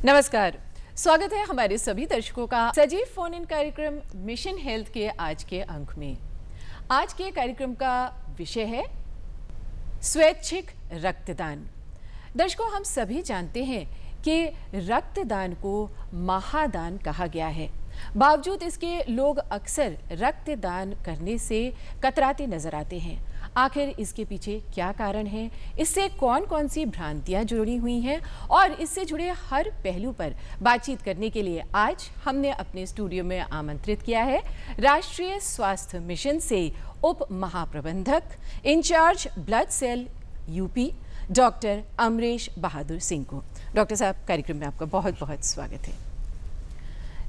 नमस्कार, स्वागत है हमारे सभी दर्शकों का सजीव फोन इन कार्यक्रम मिशन हेल्थ के आज के अंक में। आज के कार्यक्रम का विषय है स्वैच्छिक रक्तदान। दर्शकों, हम सभी जानते हैं कि रक्तदान को महादान कहा गया है। बावजूद इसके लोग अक्सर रक्तदान करने से कतराते नजर आते हैं। आखिर इसके पीछे क्या कारण है, इससे कौन कौन सी भ्रांतियां जुड़ी हुई हैं और इससे जुड़े हर पहलू पर बातचीत करने के लिए आज हमने अपने स्टूडियो में आमंत्रित किया है राष्ट्रीय स्वास्थ्य मिशन से उप महाप्रबंधक in charge blood cell UP doctor Amresh Bahadur Singh को। डॉक्टर साहब, कार्यक्रम में आपका बहुत बहुत स्वागत है।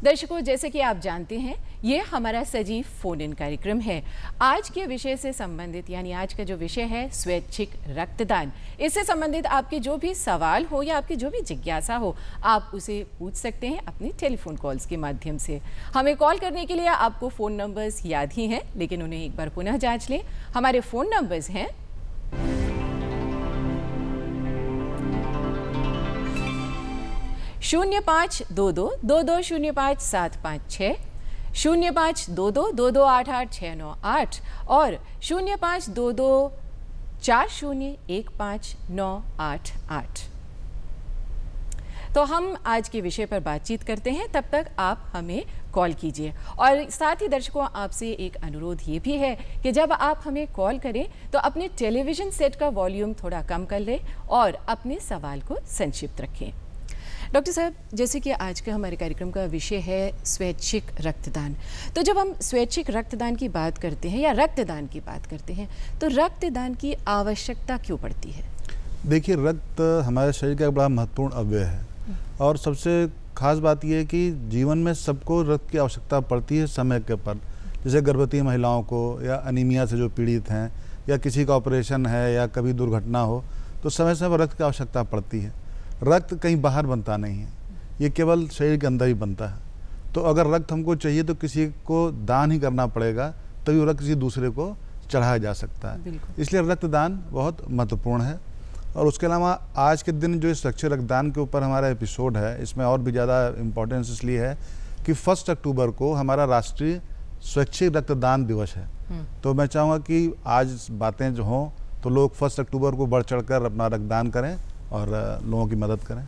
दर्शकों, जैसे कि आप जानते हैं, ये हमारा सजीव फोन इन कार्यक्रम है। आज के विषय से संबंधित, यानी आज का जो विषय है स्वैच्छिक रक्तदान, इससे संबंधित आपके जो भी सवाल हो या आपकी जो भी जिज्ञासा हो, आप उसे पूछ सकते हैं अपनी टेलीफोन कॉल्स के माध्यम से। हमें कॉल करने के लिए आपको फ़ोन नंबर्स याद ही हैं, लेकिन उन्हें एक बार पुनः जाँच लें। हमारे फ़ोन नंबर्स हैं 0522-2205-756, 0522-2288-698 और 0522-4015-988। तो हम आज के विषय पर बातचीत करते हैं, तब तक आप हमें कॉल कीजिए। और साथ ही दर्शकों, आपसे एक अनुरोध ये भी है कि जब आप हमें कॉल करें तो अपने टेलीविज़न सेट का वॉल्यूम थोड़ा कम कर लें और अपने सवाल को संक्षिप्त रखें। डॉक्टर साहब, जैसे कि आज का हमारे कार्यक्रम का विषय है स्वैच्छिक रक्तदान, तो जब हम स्वैच्छिक रक्तदान की बात करते हैं या रक्तदान की बात करते हैं, तो रक्तदान की आवश्यकता क्यों पड़ती है? देखिए, रक्त हमारे शरीर का एक बड़ा महत्वपूर्ण अवयव है और सबसे खास बात यह है कि जीवन में सबको रक्त की आवश्यकता पड़ती है समय के पर। जैसे गर्भवती महिलाओं को या अनीमिया से जो पीड़ित हैं या किसी का ऑपरेशन है या कभी दुर्घटना हो, तो समय समय पर रक्त की आवश्यकता पड़ती है। रक्त कहीं बाहर बनता नहीं है, ये केवल शरीर के अंदर ही बनता है। तो अगर रक्त हमको चाहिए तो किसी को दान ही करना पड़ेगा, तभी वो रक्त किसी दूसरे को चढ़ाया जा सकता है। इसलिए रक्तदान बहुत महत्वपूर्ण है। और उसके अलावा आज के दिन जो स्वैच्छिक रक्तदान के ऊपर हमारा एपिसोड है, इसमें और भी ज़्यादा इम्पोर्टेंस इसलिए है कि 1 अक्टूबर को हमारा राष्ट्रीय स्वैच्छिक रक्तदान दिवस है। तो मैं चाहूँगा कि आज बातें जो हों तो लोग 1 अक्टूबर को बढ़ चढ़ कर अपना रक्तदान करें और लोगों की मदद करें।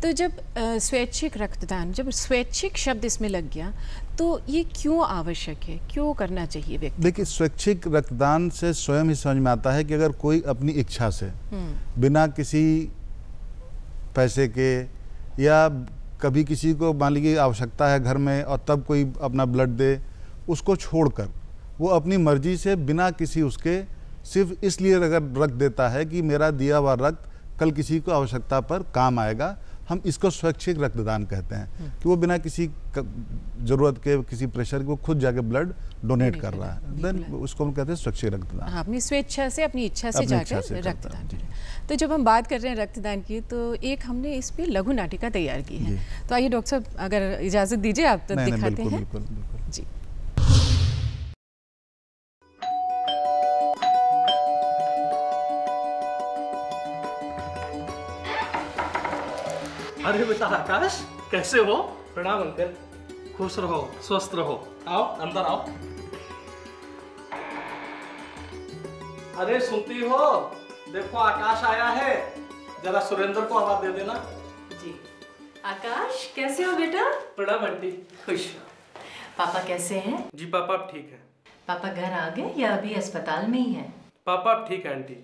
तो जब स्वैच्छिक रक्तदान, जब स्वैच्छिक शब्द इसमें लग गया, तो ये क्यों आवश्यक है, क्यों करना चाहिए व्यक्ति? देखिए, स्वैच्छिक रक्तदान से स्वयं ही समझ में आता है कि अगर कोई अपनी इच्छा से बिना किसी पैसे के या कभी किसी को मान लीजिए आवश्यकता है घर में और तब कोई अपना ब्लड दे, उसको छोड़कर वो अपनी मर्जी से बिना किसी उसके सिर्फ इसलिए अगर रक्त देता है कि मेरा दिया हुआ रक्त कल किसी को आवश्यकता पर काम आएगा, हम इसको स्वैच्छिक रक्तदान कहते हैं। कि वो बिना किसी जरूरत के, किसी प्रेशर के, वो खुद जाके ब्लड डोनेट कर रहा है, देन उसको हम कहते हैं स्वैच्छिक रक्तदान। हाँ, अपनी स्वेच्छा से, अपनी इच्छा से जाकर रक्तदान। तो जब हम बात कर रहे हैं रक्तदान की, तो एक हमने इस पे लघु नाटिका तैयार की है। तो आइए डॉक्टर साहब, अगर इजाज़त दीजिए आप तो दिखाते हैं। बिल्कुल जी। अरे बेटा आकाश, कैसे हो? प्रणाम अंकल। खुश रहो, स्वस्थ रहो। आओ अंदर आओ। अरे सुनती हो, देखो आकाश आया है, जरा सुरेंद्र को आवाज दे देना। जी। आकाश, कैसे हो बेटा? प्रणाम आंटी। खुश हो। पापा कैसे हैं? जी पापा अब ठीक है। पापा घर आ गए या अभी अस्पताल में ही हैं? पापा अब ठीक है आंटी,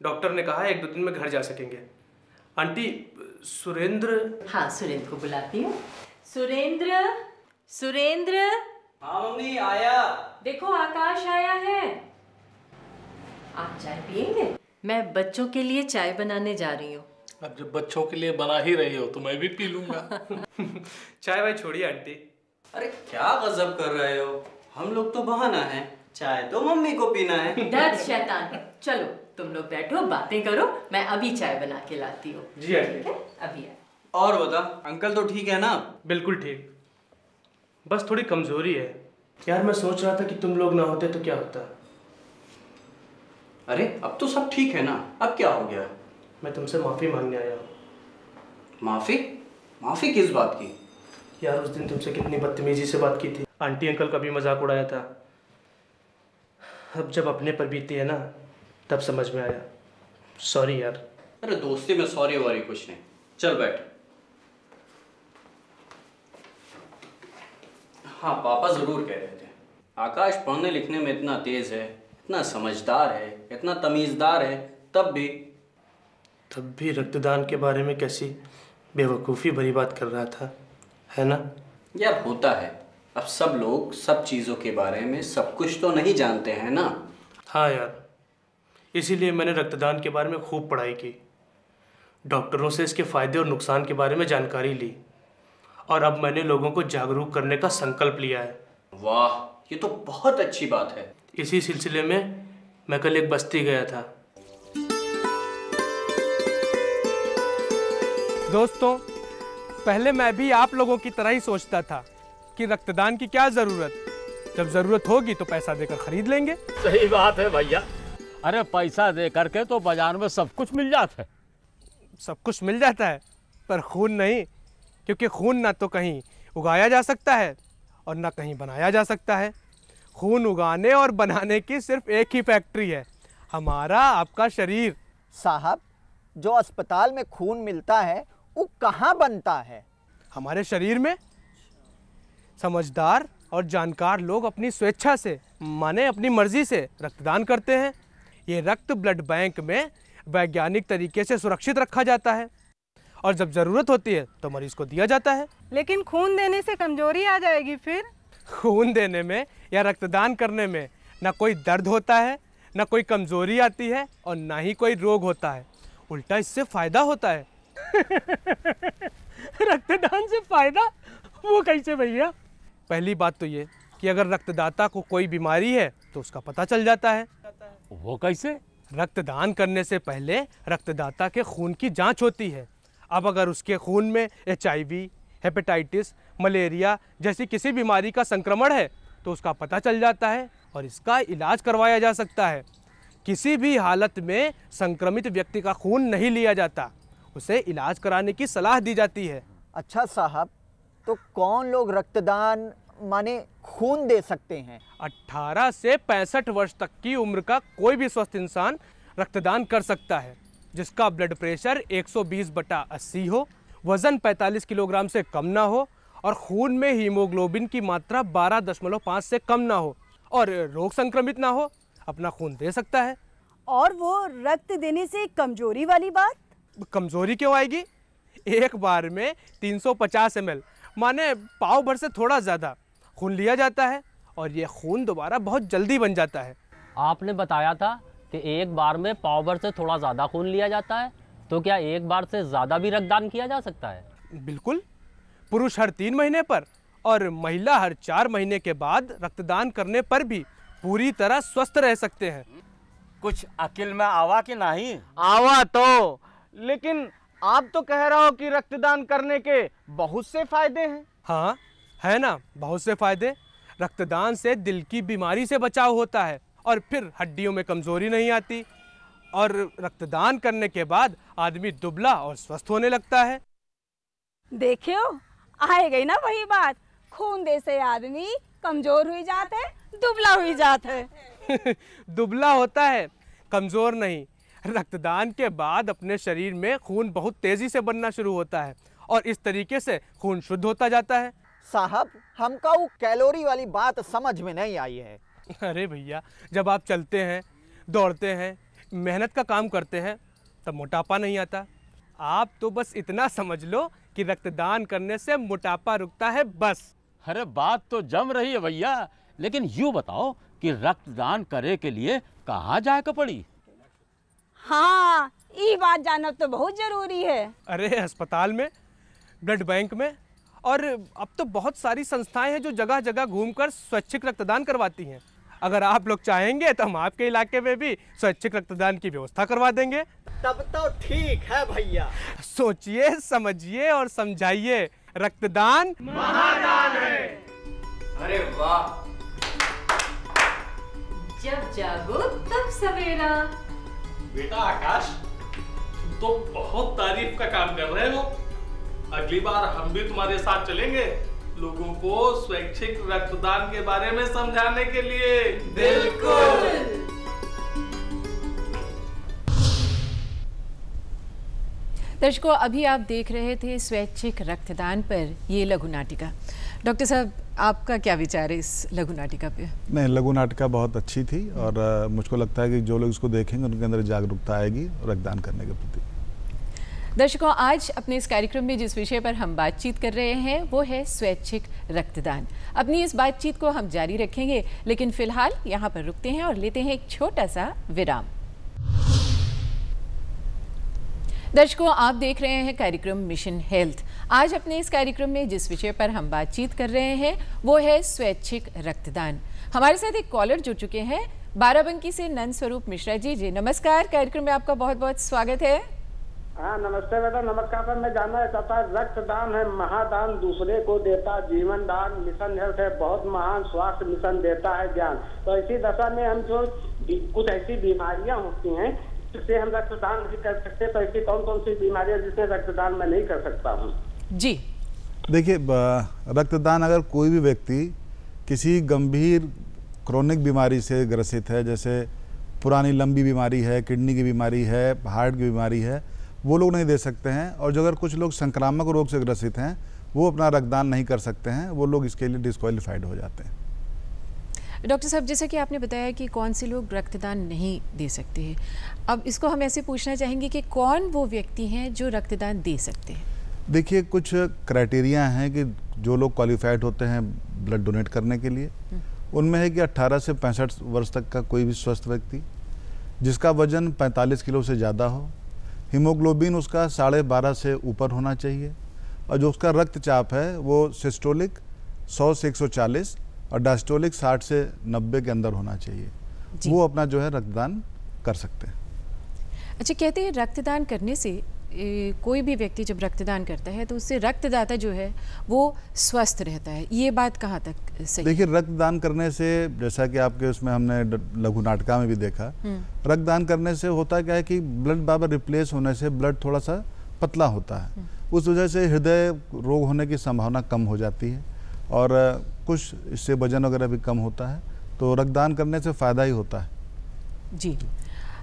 डॉक्टर ने कहा 1-2 दिन में घर जा सकेंगे। आंटी, सुरेंद्र? हाँ, सुरेंद्र को बुलाती हूँ। सुरेंद्र, सुरेंद्र। हाँ मम्मी, आया। देखो आकाश आया है। आप चाय पियेंगे? मैं बच्चों के लिए चाय बनाने जा रही हूँ। अब जब बच्चों के लिए बना ही रही हो तो मैं भी पी लूंगा। चाय वाय छोड़िए आंटी। अरे क्या गजब कर रहे हो, हम लोग तो बहाना है, चाय तो मम्मी को पीना है। दर्द शैतान। चलो तुम लोग बैठो, बातें करो, मैं अभी चाय बना के लाती हूँ। जी आंटी। अभी है। और बता, अंकल तो ठीक है ना? बिल्कुल ठीक, बस थोड़ी कमजोरी है। यार मैं सोच रहा था कि तुम लोग ना होते तो क्या होता। अरे अब तो सब ठीक है ना, अब क्या हो गया? मैं तुमसे माफी मांगने आया हूँ। माफी? माफी किस बात की? यार उस दिन तुमसे कितनी बदतमीजी से बात की थी, आंटी अंकल का भी मजाक उड़ाया था। अब जब अपने पर बीती है ना, तब समझ में आया। सॉरी यार। अरे दोस्ती में सॉरी वॉरी कुछ नहीं, चल बैठ। हाँ, पापा जरूर कह रहे थे आकाश पढ़ने लिखने में इतना तेज है, इतना समझदार है, इतना तमीजदार है, तब भी रक्तदान के बारे में कैसी बेवकूफ़ी भरी बात कर रहा था, है ना? यार होता है, अब सब लोग सब चीज़ों के बारे में सब कुछ तो नहीं जानते हैं ना। हाँ यार, इसीलिए मैंने रक्तदान के बारे में खूब पढ़ाई की, डॉक्टरों से इसके फ़ायदे और नुकसान के बारे में जानकारी ली, और अब मैंने लोगों को जागरूक करने का संकल्प लिया है। वाह, ये तो बहुत अच्छी बात है। इसी सिलसिले में मैं कल एक बस्ती गया था। दोस्तों, पहले मैं भी आप लोगों की तरह ही सोचता था कि रक्तदान की क्या ज़रूरत, जब ज़रूरत होगी तो पैसा देकर खरीद लेंगे। सही बात है भैया। अरे पैसा दे करके तो बाजार में सब कुछ मिल जाता है। सब कुछ मिल जाता है, पर खून नहीं, क्योंकि खून ना तो कहीं उगाया जा सकता है और ना कहीं बनाया जा सकता है। खून उगाने और बनाने की सिर्फ एक ही फैक्ट्री है, हमारा आपका शरीर। साहब, जो अस्पताल में खून मिलता है वो कहाँ बनता है? हमारे शरीर में। समझदार और जानकार लोग अपनी स्वेच्छा से, माने अपनी मर्जी से रक्तदान करते हैं। ये रक्त ब्लड बैंक में वैज्ञानिक तरीके से सुरक्षित रखा जाता है और जब ज़रूरत होती है तो मरीज को दिया जाता है। लेकिन खून देने से कमजोरी आ जाएगी फिर? खून देने में या रक्तदान करने में ना कोई दर्द होता है, ना कोई कमजोरी आती है और ना ही कोई रोग होता है, उल्टा इससे फायदा होता है। रक्तदान से फायदा? वो कैसे भैया? पहली बात तो ये कि अगर रक्तदाता को कोई बीमारी है तो उसका पता चल जाता है। वो कैसे? रक्तदान करने से पहले रक्तदाता के खून की जांच होती है। अब अगर उसके खून में HIV, हेपेटाइटिस, मलेरिया जैसी किसी बीमारी का संक्रमण है तो उसका पता चल जाता है और इसका इलाज करवाया जा सकता है। किसी भी हालत में संक्रमित व्यक्ति का खून नहीं लिया जाता, उसे इलाज कराने की सलाह दी जाती है। अच्छा साहब, तो कौन लोग रक्तदान माने खून दे सकते हैं? 18 से 65 वर्ष तक की उम्र का कोई भी स्वस्थ इंसान रक्तदान कर सकता है, जिसका ब्लड प्रेशर 120/80 हो, वज़न 45 किलोग्राम से कम ना हो और खून में हीमोग्लोबिन की मात्रा 12.5 से कम ना हो और रोग संक्रमित ना हो, अपना खून दे सकता है। और वो रक्त देने से कमजोरी वाली बात? कमजोरी क्यों आएगी? एक बार में 350 ml माने पाव भर से थोड़ा ज़्यादा खून लिया जाता है और ये खून दोबारा बहुत जल्दी बन जाता है। आपने बताया था कि एक बार में पाव भर से थोड़ा ज़्यादा खून लिया जाता है, तो क्या एक बार से ज़्यादा भी रक्तदान किया जा सकता है? बिल्कुल। पुरुष हर 3 महीने पर और महिला हर 4 महीने के बाद रक्तदान करने पर भी पूरी तरह स्वस्थ रह सकते हैं। कुछ अकिल में आवा कि नहीं? आवा तो, लेकिन आप तो कह रहे हो कि रक्तदान करने के बहुत से फायदे हैं। हाँ है ना, बहुत से फायदे। रक्तदान से दिल की बीमारी से बचाव होता है और फिर हड्डियों में कमजोरी नहीं आती और रक्तदान करने के बाद आदमी दुबला और स्वस्थ होने लगता है। देखियो, आए गई ना वही बात, खून दे से आदमी कमजोर हुई जाता है, दुबला हुई जाता है। दुबला होता है, कमजोर नहीं। रक्तदान के बाद अपने शरीर में खून बहुत तेजी से बनना शुरू होता है और इस तरीके से खून शुद्ध होता जाता है। साहब, हमका वो कैलोरी वाली बात समझ में नहीं आई है। अरे भैया, जब आप चलते हैं, दौड़ते हैं, मेहनत का काम करते हैं तब मोटापा नहीं आता। आप तो बस इतना समझ लो कि रक्तदान करने से मोटापा रुकता है, बस। अरे बात तो जम रही है भैया, लेकिन यूँ बताओ कि रक्तदान करे के लिए कहाँ जाए का पड़ी? हाँ, ये बात जानना तो बहुत जरूरी है। अरे अस्पताल में, ब्लड बैंक में, और अब तो बहुत सारी संस्थाएं हैं जो जगह जगह घूमकर स्वैच्छिक रक्तदान करवाती हैं। अगर आप लोग चाहेंगे तो हम आपके इलाके में भी स्वैच्छिक रक्तदान की व्यवस्था करवा देंगे। तब तो ठीक है भैया। सोचिए, समझिए और समझाइए, रक्तदान महादान है। अरे वाह। जब जागो तब सवेरा। बेटा आकाश, तुम तो बहुत तारीफ का काम कर रहे हो। अगली बार हम भी तुम्हारे साथ चलेंगे लोगों को स्वैच्छिक रक्तदान के बारे में समझाने के लिए। बिल्कुल। दर्शकों, अभी आप देख रहे थे स्वैच्छिक रक्तदान पर ये लघु नाटिका। डॉक्टर साहब, आपका क्या विचार है इस लघु नाटिका पे? नहीं, लघु नाटिका बहुत अच्छी थी और मुझको लगता है कि जो लोग इसको देखेंगे उनके अंदर जागरूकता आएगी रक्तदान करने के प्रति। दर्शकों, आज अपने इस कार्यक्रम में जिस विषय पर हम बातचीत कर रहे हैं वो है स्वैच्छिक रक्तदान। अपनी इस बातचीत को हम जारी रखेंगे, लेकिन फिलहाल यहाँ पर रुकते हैं और लेते हैं एक छोटा सा विराम। दर्शकों, आप देख रहे हैं कार्यक्रम मिशन हेल्थ। आज अपने इस कार्यक्रम में जिस विषय पर हम बातचीत कर रहे हैं वो है स्वैच्छिक रक्तदान। हमारे साथ एक कॉलर जुड़ चुके हैं बाराबंकी से नंद स्वरूप मिश्रा जी। जी नमस्कार, कार्यक्रम में आपका बहुत बहुत स्वागत है। हाँ नमस्ते मैडम, नमस्कार सर। मैं जानना चाहता हूँ, रक्तदान है महादान, दूसरे को देता जीवन दान, मिशन हेल्थ है बहुत महान, स्वास्थ्य मिशन देता है ज्ञान। तो इसी दशा में हम जो कुछ ऐसी बीमारियां होती हैं जिससे हम रक्तदान नहीं कर सकते, तो ऐसी कौन कौन सी बीमारियां जिससे रक्तदान मैं नहीं कर सकता हूँ? जी देखिए, रक्तदान अगर कोई भी व्यक्ति किसी गंभीर क्रोनिक बीमारी से ग्रसित है, जैसे पुरानी लंबी बीमारी है, किडनी की बीमारी है, हार्ट की बीमारी है, वो लोग नहीं दे सकते हैं। और जो अगर कुछ लोग संक्रामक रोग से ग्रसित हैं वो अपना रक्तदान नहीं कर सकते हैं, वो लोग इसके लिए डिस्क्वालीफाइड हो जाते हैं। डॉक्टर साहब, जैसा कि आपने बताया कि कौन से लोग रक्तदान नहीं दे सकते हैं, अब इसको हम ऐसे पूछना चाहेंगे कि कौन वो व्यक्ति हैं जो रक्तदान दे सकते हैं? देखिए, कुछ क्राइटेरिया हैं कि जो लोग क्वालिफाइड होते हैं ब्लड डोनेट करने के लिए, उनमें है कि 18 से 65 वर्ष तक का कोई भी स्वस्थ व्यक्ति जिसका वजन 45 किलो से ज़्यादा हो, हीमोग्लोबिन उसका 12.5 से ऊपर होना चाहिए, और जो उसका रक्तचाप है वो सिस्टोलिक 100 से 140 और डायस्टोलिक 60 से 90 के अंदर होना चाहिए, वो अपना जो है रक्तदान कर सकते हैं। अच्छा, कहते हैं रक्तदान करने से कोई भी व्यक्ति जब रक्तदान करता है तो उससे रक्तदाता जो है वो स्वस्थ रहता है, ये बात कहाँ तक सही? देखिए, रक्तदान करने से, जैसा कि आपके उसमें हमने लघु नाटिका में भी देखा, रक्तदान करने से होता क्या है कि ब्लड बार बार रिप्लेस होने से ब्लड थोड़ा सा पतला होता है, उस वजह से हृदय रोग होने की संभावना कम हो जाती है और कुछ इससे वजन वगैरह भी कम होता है, तो रक्तदान करने से फ़ायदा ही होता है। जी,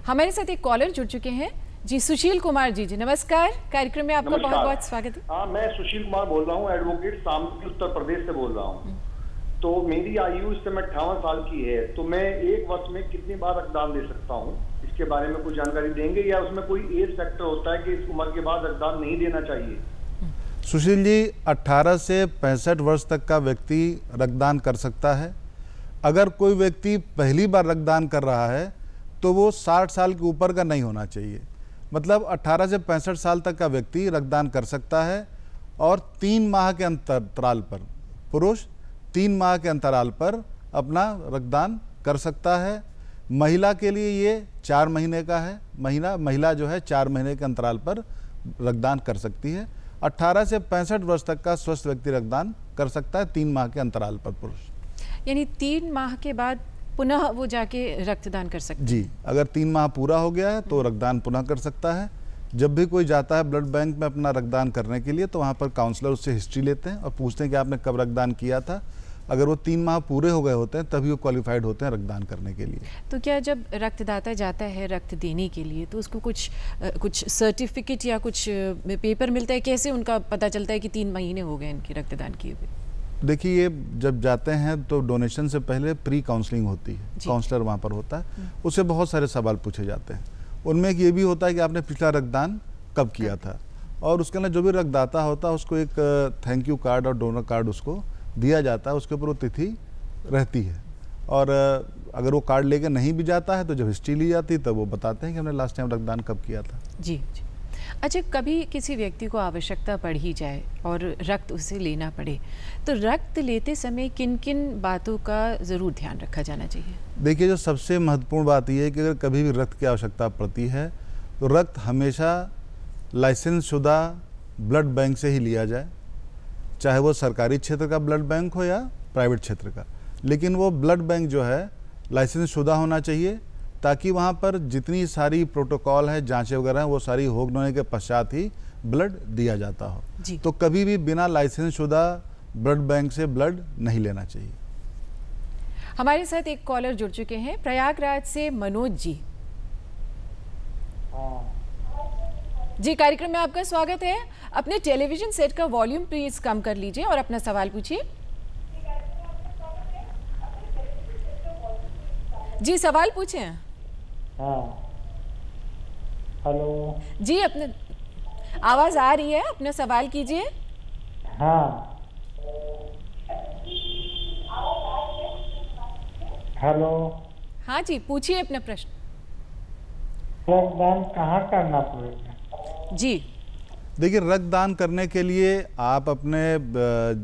हमारे साथ एक कॉलर जुड़ चुके हैं जी, सुशील कुमार जी। जी नमस्कार, कार्यक्रम में आपका बहुत बहुत स्वागत है। हाँ, मैं सुशील कुमार बोल रहा हूँ, एडवोकेट शामली उत्तर प्रदेश से बोल रहा हूँ। तो मेरी आयु इस समय 58 साल की है, तो मैं एक वर्ष में कितनी बार रक्तदान दे सकता हूँ, इसके बारे में कुछ जानकारी देंगे, या उसमें कोई एज फैक्टर होता है कि इस उम्र के बाद रक्तदान नहीं देना चाहिए? सुशील जी, 18 से 65 वर्ष तक का व्यक्ति रक्तदान कर सकता है। अगर कोई व्यक्ति पहली बार रक्तदान कर रहा है तो वो 60 साल के ऊपर का नहीं होना चाहिए, मतलब 18 से 65 साल तक का व्यक्ति रक्तदान कर सकता है। और 3 माह के अंतराल पर, पुरुष 3 माह के अंतराल पर अपना रक्तदान कर सकता है। महिला के लिए ये 4 महीने का है, महिला जो है 4 महीने के अंतराल पर रक्तदान कर सकती है। 18 से 65 वर्ष तक का स्वस्थ व्यक्ति रक्तदान कर सकता है 3 माह के अंतराल पर पुरुष। यानी 3 माह के बाद पुनः वो जाके रक्तदान कर सकते हैं? जी, अगर 3 माह पूरा हो गया है तो रक्तदान पुनः कर सकता है। जब भी कोई जाता है ब्लड बैंक में अपना रक्तदान करने के लिए तो वहाँ पर काउंसलर उससे हिस्ट्री लेते हैं और पूछते हैं कि आपने कब रक्तदान किया था। अगर वो 3 माह पूरे हो गए होते हैं तभी वो क्वालिफाइड होते हैं रक्तदान करने के लिए। तो क्या जब रक्तदाता जाता है रक्त देने के लिए तो उसको कुछ सर्टिफिकेट या कुछ पेपर मिलता है? कैसे उनका पता चलता है कि 3 महीने हो गए इनकी रक्तदान किए हुए? देखिए, ये जब जाते हैं तो डोनेशन से पहले प्री काउंसलिंग होती है, काउंसलर वहाँ पर होता है, उससे बहुत सारे सवाल पूछे जाते हैं। उनमें एक ये भी होता है कि आपने पिछला रक्तदान कब किया था, और उसके अंदर जो भी रक्तदाता होता है उसको एक थैंक यू कार्ड और डोनर कार्ड उसको दिया जाता है, उसके ऊपर वो तिथि रहती है। और अगर वो कार्ड लेके नहीं भी जाता है तो जब हिस्ट्री ली जाती है तब वो बताते हैं कि हमने लास्ट टाइम रक्तदान कब किया था। जी जी। अच्छा, कभी किसी व्यक्ति को आवश्यकता पड़ ही जाए और रक्त उसे लेना पड़े तो रक्त लेते समय किन किन बातों का ज़रूर ध्यान रखा जाना चाहिए? देखिए, जो सबसे महत्वपूर्ण बात यह है कि अगर कभी भी रक्त की आवश्यकता पड़ती है तो रक्त हमेशा लाइसेंस शुदा ब्लड बैंक से ही लिया जाए, चाहे वो सरकारी क्षेत्र का ब्लड बैंक हो या प्राइवेट क्षेत्र का, लेकिन वो ब्लड बैंक जो है लाइसेंस शुदा होना चाहिए, ताकि वहाँ पर जितनी सारी प्रोटोकॉल है, जांचें वगैरह हैं, वो सारी होने के पश्चात ही ब्लड दिया जाता हो। जी। तो कभी भी बिना लाइसेंस शुदा ब्लड बैंक से ब्लड नहीं लेना चाहिए। हमारे साथ एक कॉलर जुड़ चुके हैं प्रयागराज से, मनोज जी। जी, कार्यक्रम में आपका स्वागत है। अपने टेलीविजन सेट का वॉल्यूम प्लीज कम कर लीजिए और अपना सवाल पूछिए। जी, सवाल पूछें। हाँ, हेलो जी, अपने आवाज आ रही है, अपना सवाल कीजिए। हाँ, हेलो हाँ जी, पूछिए अपना प्रश्न। रक्तदान कहाँ करना पड़ेगा? जी, देखिए, रक्तदान करने के लिए आप अपने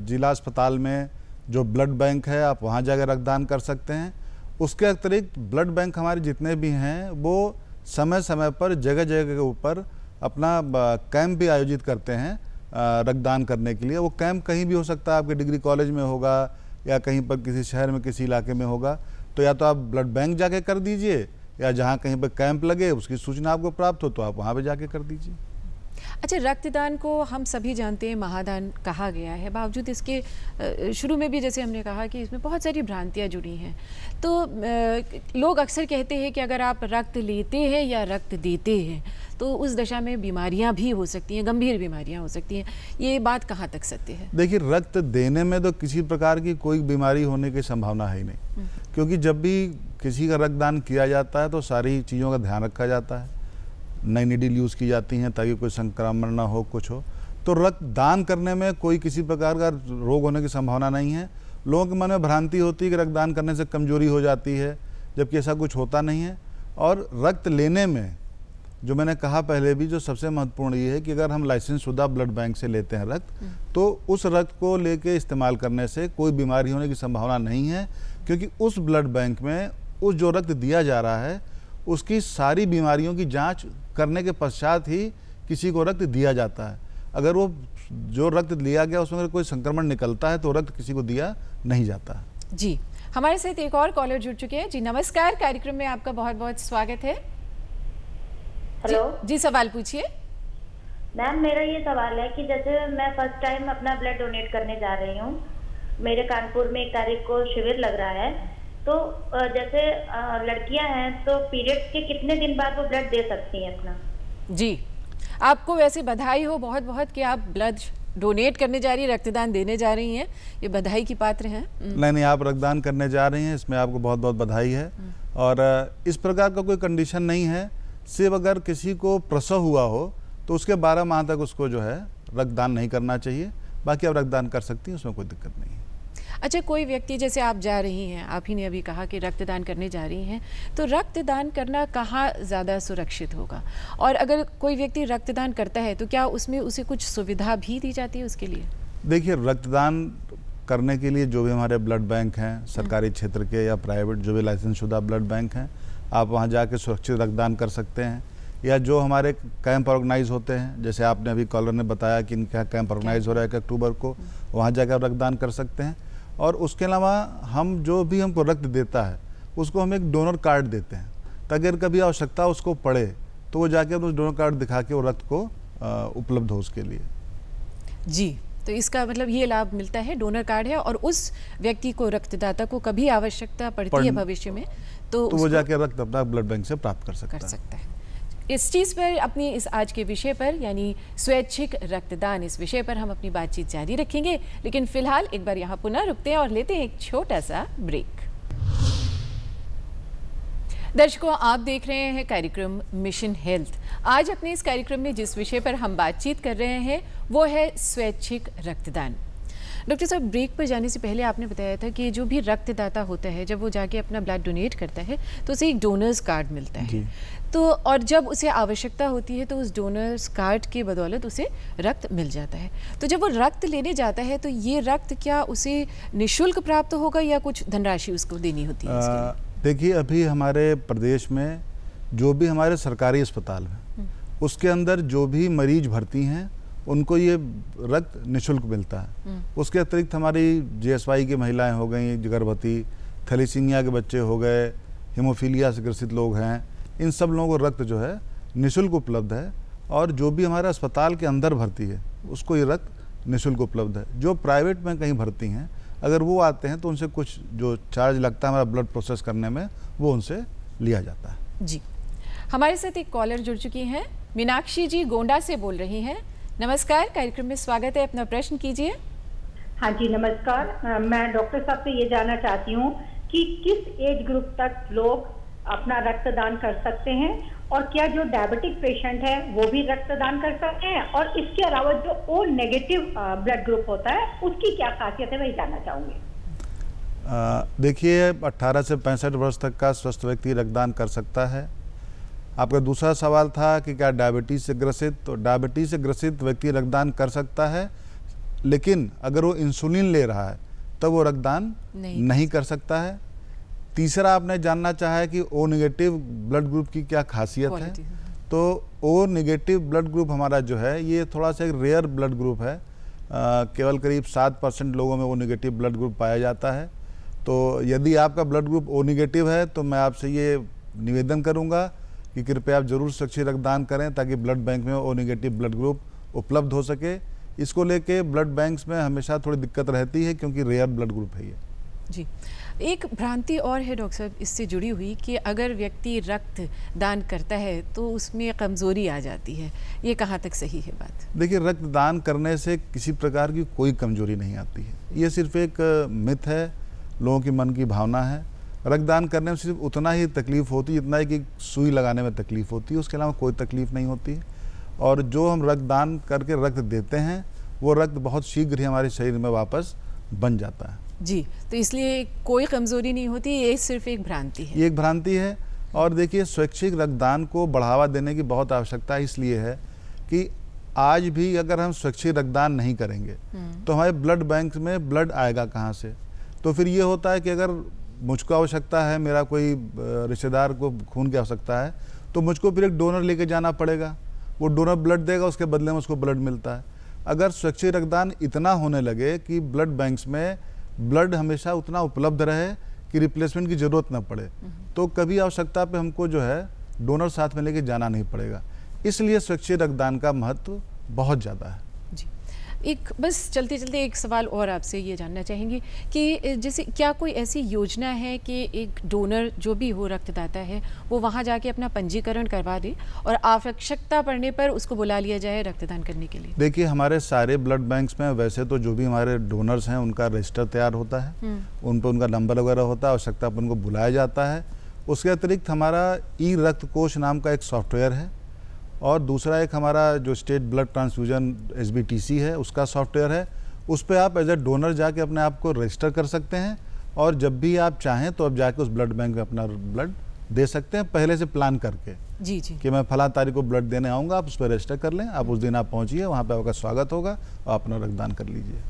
जिला अस्पताल में जो ब्लड बैंक है आप वहाँ जाकर रक्तदान कर सकते हैं। उसके अतिरिक्त ब्लड बैंक हमारे जितने भी हैं वो समय समय पर जगह जगह के ऊपर अपना कैंप भी आयोजित करते हैं रक्तदान करने के लिए। वो कैंप कहीं भी हो सकता है, आपके डिग्री कॉलेज में होगा या कहीं पर किसी शहर में किसी इलाके में होगा। तो या तो आप ब्लड बैंक जाके कर दीजिए या जहाँ कहीं पर कैंप लगे उसकी सूचना आपको प्राप्त हो तो आप वहाँ पे जाके कर दीजिए। अच्छा, रक्तदान को हम सभी जानते हैं महादान कहा गया है, बावजूद इसके शुरू में भी जैसे हमने कहा कि इसमें बहुत सारी भ्रांतियाँ जुड़ी हैं। तो लोग अक्सर कहते हैं कि अगर आप रक्त लेते हैं या रक्त देते हैं तो उस दशा में बीमारियां भी हो सकती हैं, गंभीर बीमारियां हो सकती हैं। ये बात कहाँ तक सत्य है? देखिए, रक्त देने में तो किसी प्रकार की कोई बीमारी होने की संभावना है ही नहीं, क्योंकि जब भी किसी का रक्तदान किया जाता है तो सारी चीज़ों का ध्यान रखा जाता है, नई नीडल यूज़ की जाती हैं ताकि कोई संक्रमण ना हो, कुछ हो। तो रक्तदान करने में कोई किसी प्रकार का रोग होने की संभावना नहीं है। लोगों के मन में भ्रांति होती है कि रक्तदान करने से कमजोरी हो जाती है, जबकि ऐसा कुछ होता नहीं है। और रक्त लेने में जो मैंने कहा पहले भी, जो सबसे महत्वपूर्ण ये है कि अगर हम लाइसेंस शुदा ब्लड बैंक से लेते हैं रक्त, तो उस रक्त को लेके इस्तेमाल करने से कोई बीमारी होने की संभावना नहीं है, क्योंकि उस ब्लड बैंक में उस जो रक्त दिया जा रहा है उसकी सारी बीमारियों की जांच करने के पश्चात ही किसी को रक्त दिया जाता है। अगर वो जो रक्त लिया गया उसमें अगर कोई संक्रमण निकलता है तो रक्त किसी को दिया नहीं जाता। जी, हमारे साथ एक और कॉलर जुड़ चुके हैं। जी नमस्कार, कार्यक्रम में आपका बहुत बहुत स्वागत है। हेलो जी, सवाल पूछिए। मैम, मेरा ये सवाल है कि जैसे मैं फर्स्ट टाइम अपना ब्लड डोनेट करने जा रही हूँ, मेरे कानपुर में 1 तारीख को शिविर लग रहा है, तो जैसे लड़कियां हैं तो पीरियड्स के कितने दिन बाद वो ब्लड दे सकती हैं अपना? जी, आपको वैसे बधाई हो बहुत बहुत कि आप ब्लड डोनेट करने जा रही हैं, रक्तदान देने जा रही हैं, ये बधाई की पात्र हैं। नहीं, आप रक्तदान करने जा रही हैं, इसमें आपको बहुत बहुत बधाई है। और इस प्रकार का कोई कंडीशन नहीं है, सिर्फ अगर किसी को प्रसव हुआ हो तो उसके 12 माह तक उसको जो है रक्तदान नहीं करना चाहिए। बाकी आप रक्तदान कर सकती हैं, उसमें कोई दिक्कत नहीं है। अच्छा, कोई व्यक्ति, जैसे आप जा रही हैं, आप ही ने अभी कहा कि रक्तदान करने जा रही हैं, तो रक्तदान करना कहाँ ज़्यादा सुरक्षित होगा? और अगर कोई व्यक्ति रक्तदान करता है तो क्या उसमें उसे कुछ सुविधा भी दी जाती है उसके लिए? देखिए, रक्तदान करने के लिए जो भी हमारे ब्लड बैंक हैं, सरकारी क्षेत्र के या प्राइवेट जो भी लाइसेंस शुदा ब्लड बैंक हैं, आप वहाँ जाके सुरक्षित रक्तदान कर सकते हैं। या जो हमारे कैंप ऑर्गेनाइज होते हैं, जैसे आपने अभी कॉलर ने बताया कि इनका कैंप ऑर्गेनाइज हो रहा है 1 अक्टूबर को, वहाँ जाकर रक्तदान कर सकते हैं। और उसके अलावा हम जो भी हमको रक्त देता है उसको हम एक डोनर कार्ड देते हैं, ताकि अगर कभी आवश्यकता उसको पड़े तो वो जाके उस डोनर कार्ड दिखा के वो रक्त को उपलब्ध हो उसके लिए। जी, तो इसका मतलब ये लाभ मिलता है, डोनर कार्ड है, और उस व्यक्ति को, रक्तदाता को कभी आवश्यकता पड़ती है भविष्य में तो वो जाके रक्त अपना ब्लड बैंक से प्राप्त कर सकता है। इस चीज़ पर, अपनी इस आज के विषय पर यानी स्वैच्छिक रक्तदान, इस विषय पर हम अपनी बातचीत जारी रखेंगे, लेकिन फिलहाल एक बार यहाँ पुनः रुकते हैं और लेते हैं एक छोटा सा ब्रेक। दर्शकों, आप देख रहे हैं कार्यक्रम मिशन हेल्थ। आज अपने इस कार्यक्रम में जिस विषय पर हम बातचीत कर रहे हैं वो है स्वैच्छिक रक्तदान। डॉक्टर साहब, ब्रेक पर जाने से पहले आपने बताया था कि जो भी रक्तदाता होता है, जब वो जाके अपना ब्लड डोनेट करता है तो उसे एक डोनर्स कार्ड मिलता है। तो और जब उसे आवश्यकता होती है तो उस डोनर्स कार्ड के बदौलत उसे रक्त मिल जाता है। तो जब वो रक्त लेने जाता है तो ये रक्त क्या उसे निःशुल्क प्राप्त होगा या कुछ धनराशि उसको देनी होती है इसके लिए? देखिए, अभी हमारे प्रदेश में जो भी हमारे सरकारी अस्पताल हैं उसके अंदर जो भी मरीज भर्ती हैं उनको ये रक्त निःशुल्क मिलता है। उसके अतिरिक्त हमारी JSY की महिलाएं हो गई गर्भवती, थैलीसीमिया के बच्चे हो गए, हीमोफीलिया से ग्रसित लोग हैं, इन सब लोगों को रक्त जो है निःशुल्क उपलब्ध है। और जो भी हमारे अस्पताल के अंदर भर्ती है उसको ये रक्त निःशुल्क उपलब्ध है। जो प्राइवेट में कहीं भर्ती हैं, अगर वो आते हैं तो उनसे कुछ जो चार्ज लगता है हमारा ब्लड प्रोसेस करने में, वो उनसे लिया जाता है। जी, हमारे साथ एक कॉलर जुड़ चुकी हैं। मीनाक्षी जी गोंडा से बोल रही हैं। नमस्कार, कार्यक्रम में स्वागत है, अपना प्रश्न कीजिए। हाँ जी नमस्कार। मैं डॉक्टर साहब से ये जानना चाहती हूँ कि किस एज ग्रुप तक लोग अपना रक्तदान कर सकते हैं, और क्या जो डायबिटिक पेशेंट है वो भी रक्तदान कर सकते हैं, और इसके अलावा जो ओ नेगेटिव ब्लड ग्रुप होता है उसकी क्या खासियत है, वही जानना चाहूँगी। देखिए, 18 से 65 वर्ष तक का स्वस्थ व्यक्ति रक्तदान कर सकता है। आपका दूसरा सवाल था कि क्या डायबिटीज़ से ग्रसित, तो डायबिटीज़ से ग्रसित व्यक्ति रक्तदान कर सकता है, लेकिन अगर वो इंसुलिन ले रहा है तब वो रक्तदान नहीं कर सकता है। तीसरा आपने जानना चाहा है कि ओ नेगेटिव ब्लड ग्रुप की क्या खासियत है। तो ओ नेगेटिव ब्लड ग्रुप हमारा जो है ये थोड़ा सा एक रेयर ब्लड ग्रुप है। केवल करीब 7% लोगों में ओ नेगेटिव ब्लड ग्रुप पाया जाता है। तो यदि आपका ब्लड ग्रुप ओ नेगेटिव है तो मैं आपसे ये निवेदन करूँगा कि कृपया आप जरूर स्वैच्छिक रक्तदान करें, ताकि ब्लड बैंक में ओ नेगेटिव ब्लड ग्रुप उपलब्ध हो सके। इसको लेके ब्लड बैंक्स में हमेशा थोड़ी दिक्कत रहती है, क्योंकि रेयर ब्लड ग्रुप है ये। जी, एक भ्रांति और है डॉक्टर साहब इससे जुड़ी हुई कि अगर व्यक्ति रक्त दान करता है तो उसमें कमज़ोरी आ जाती है, ये कहाँ तक सही है बात? देखिए, रक्तदान करने से किसी प्रकार की कोई कमजोरी नहीं आती है। ये सिर्फ एक मिथ है, लोगों की मन की भावना है। रक्तदान करने में सिर्फ उतना ही तकलीफ होती है जितना कि सुई लगाने में तकलीफ होती है, उसके अलावा कोई तकलीफ नहीं होती है। और जो हम रक्तदान करके रक्त देते हैं वो रक्त बहुत शीघ्र ही हमारे शरीर में वापस बन जाता है। जी, तो इसलिए कोई कमज़ोरी नहीं होती, ये सिर्फ एक भ्रांति है। ये एक भ्रांति है। और देखिए, स्वैच्छिक रक्तदान को बढ़ावा देने की बहुत आवश्यकता इसलिए है कि आज भी अगर हम स्वैच्छिक रक्तदान नहीं करेंगे तो हमारे ब्लड बैंक में ब्लड आएगा कहाँ से? तो फिर ये होता है कि अगर मुझको आवश्यकता है, मेरा कोई रिश्तेदार को खून की आवश्यकता है, तो मुझको फिर एक डोनर लेके जाना पड़ेगा। वो डोनर ब्लड देगा, उसके बदले में उसको ब्लड मिलता है। अगर स्वैच्छिक रक्तदान इतना होने लगे कि ब्लड बैंक्स में ब्लड हमेशा उतना उपलब्ध रहे कि रिप्लेसमेंट की ज़रूरत न पड़े, तो कभी आवश्यकता पे हमको जो है डोनर साथ में लेके जाना नहीं पड़ेगा। इसलिए स्वैच्छिक रक्तदान का महत्व बहुत ज़्यादा है। जी, एक बस चलते चलते एक सवाल और आपसे ये जानना चाहेंगे कि जैसे क्या कोई ऐसी योजना है कि एक डोनर जो भी हो रक्तदाता है वो वहाँ जाके अपना पंजीकरण करवा दे और आवश्यकता पड़ने पर उसको बुला लिया जाए रक्तदान करने के लिए? देखिए, हमारे सारे ब्लड बैंक्स में वैसे तो जो भी हमारे डोनर्स हैं उनका रजिस्टर तैयार होता है, उन पर उनका नंबर वगैरह होता है, आवश्यकता पर उनको बुलाया जाता है। उसके अतिरिक्त हमारा ई रक्त कोष नाम का एक सॉफ्टवेयर है, और दूसरा एक हमारा जो स्टेट ब्लड ट्रांसफ्यूजन SBTC है उसका सॉफ्टवेयर है। उस पर आप एज ए डोनर जाके अपने आप को रजिस्टर कर सकते हैं, और जब भी आप चाहें तो आप जाके उस ब्लड बैंक में अपना ब्लड दे सकते हैं, पहले से प्लान करके। जी जी, कि मैं फला तारीख को ब्लड देने आऊँगा, आप उस पर रजिस्टर कर लें। आप उस दिन आप पहुँचिए, वहाँ पर आपका स्वागत होगा और अपना रक्तदान कर लीजिए।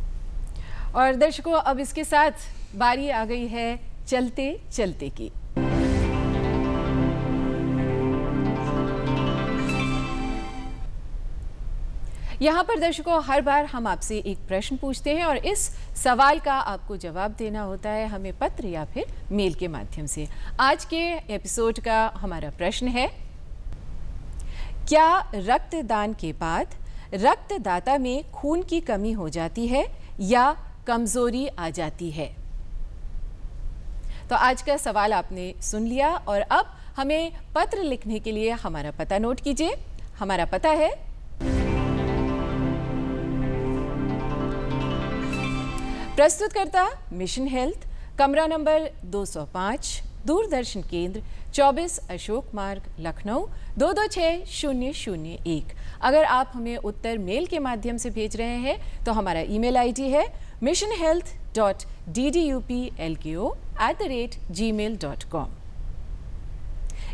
और दर्शकों, अब इसके साथ बारी आ गई है चलते चलते की। यहाँ पर दर्शकों हर बार हम आपसे एक प्रश्न पूछते हैं और इस सवाल का आपको जवाब देना होता है हमें पत्र या फिर मेल के माध्यम से। आज के एपिसोड का हमारा प्रश्न है, क्या रक्तदान के बाद रक्तदाता में खून की कमी हो जाती है या कमजोरी आ जाती है? तो आज का सवाल आपने सुन लिया और अब हमें पत्र लिखने के लिए हमारा पता नोट कीजिए। हमारा पता है प्रस्तुतकर्ता मिशन हेल्थ, कमरा नंबर 205, दूरदर्शन केंद्र 24 अशोक मार्ग, लखनऊ 226001। अगर आप हमें उत्तर मेल के माध्यम से भेज रहे हैं तो हमारा ईमेल आईडी है missionhealth.ddupLKO@gmail.com।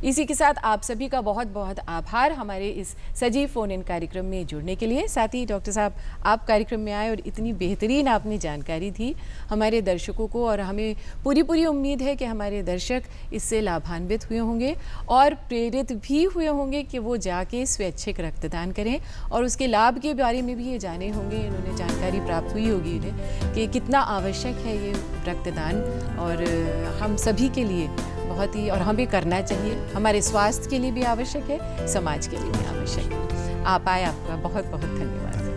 इसी के साथ आप सभी का बहुत बहुत आभार हमारे इस सजीव फोन इन कार्यक्रम में जुड़ने के लिए। साथ ही डॉक्टर साहब, आप कार्यक्रम में आए और इतनी बेहतरीन आपने जानकारी दी हमारे दर्शकों को, और हमें पूरी उम्मीद है कि हमारे दर्शक इससे लाभान्वित हुए होंगे और प्रेरित भी हुए होंगे कि वो जाके स्वैच्छिक रक्तदान करें और उसके लाभ के बारे में भी ये जाने होंगे, इन्होंने जानकारी प्राप्त हुई होगी इन्हें कि कितना आवश्यक है ये रक्तदान, और हम सभी के लिए बहुत ही, और हमें करना चाहिए, हमारे स्वास्थ्य के लिए भी आवश्यक है, समाज के लिए भी आवश्यक है। आप आए, आपका बहुत बहुत धन्यवाद।